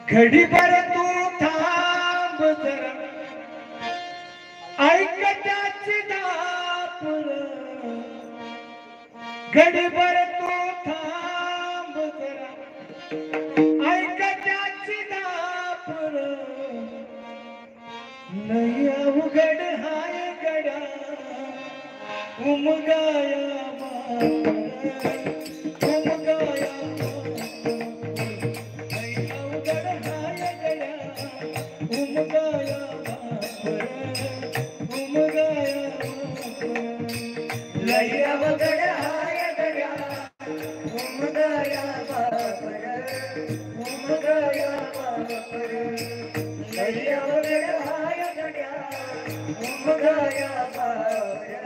घडीभर तू थांब जरा ऐक त्याची दापुर घडीभर तू थांब जरा ऐक त्याची दापुर लय अवघड हाय गड्या उमगाया उमगाया लय अवघड हाय गड्या उमगाया बापर उमगाया बापर लय अवघड हाय गड्या उमगाया बापर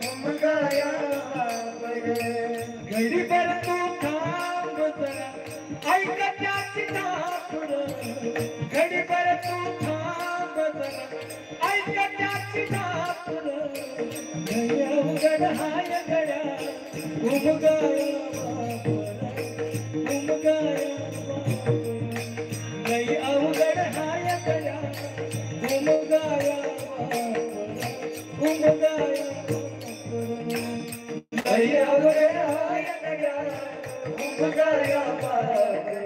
उमगाया बापर घडीभर तू थांब जरा ऐक त्याची दापुर घडीभर तू थांब जरा ऐक त्याची दापुर लय अवघड हाय गड्या उमगाया उमगाया लय अवघड हाय गड्या उमगाया उमगाया लय अवघड हाय गड्या उमगाया बापर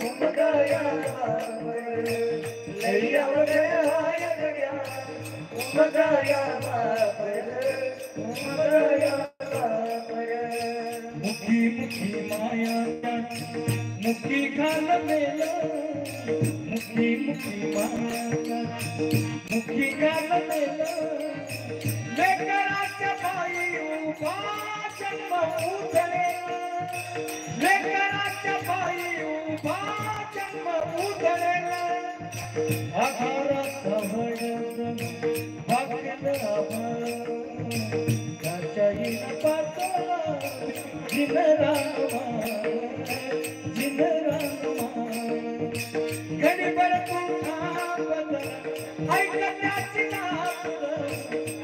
उमगाया बापर लय अवघड हाय गड्या उमगाया बापर उमगाया बापर मुखी मुखी माया मुखी घाल मेला मुखी मुखी माया मुखी घाल मेला लेकराच्या बाई उभा जन्म उधळे लेकराच्या बाई उभा जन्म उधळे आधाराचा हळद भागेल त्याच्या पातळा जिन रामा जिन रामा घडीभर तू थांब जरा ऐक त्याची दापुर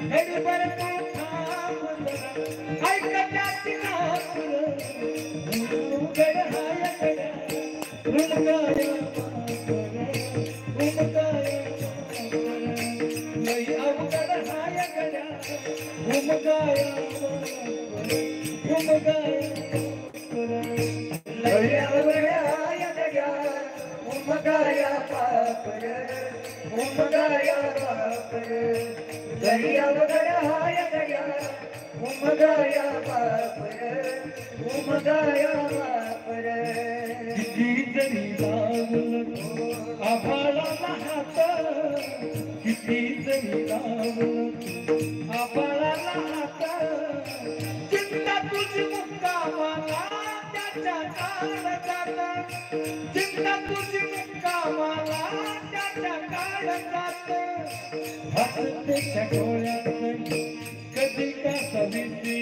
घडीभर तू थांब जरा ऐक त्याची दापुर उमगड हाय गड्या उमगाया उमगाया लय अवघड हाय गड्या उमगाया उमगाया लय अवघड हाय गड्या उमगाया बापर उमगाया बापर लय अवघड हाय गड्या उमगाया बापर उमगाया बापर किती जरी लावलं आभाळाला हात किती जरी लावलं आभाळाला हात चिंता तुझी मुक्कामाला त्याच्या काळजात चिंता तुझी मुक्कामाला त्याच्या काळजात हसतेच्या डोळ्यात कधी का सविती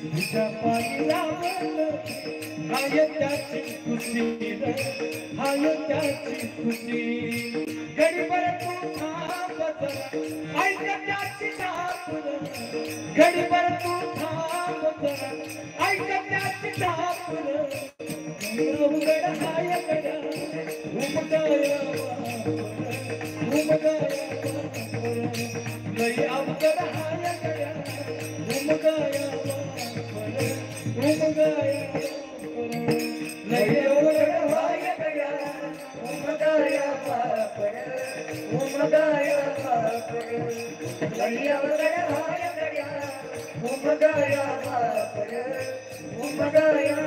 तुझ्या पायी लावलं हाय त्याची खुशी हाय त्याची खुशी घडीभर तू थांब जरा ऐक त्याची दापुर घडीभर तू थांब जरा ऐक त्याची दापुर अवघड हाय गड्या उमगाया उमगाया लय अवघड हाय गड्या उमगाया उमगाया लय अवघड हाय गड्या उमगाया बापर उमगाया बापर लय अवघड हाय गड्या उमगाया बापर उमगाया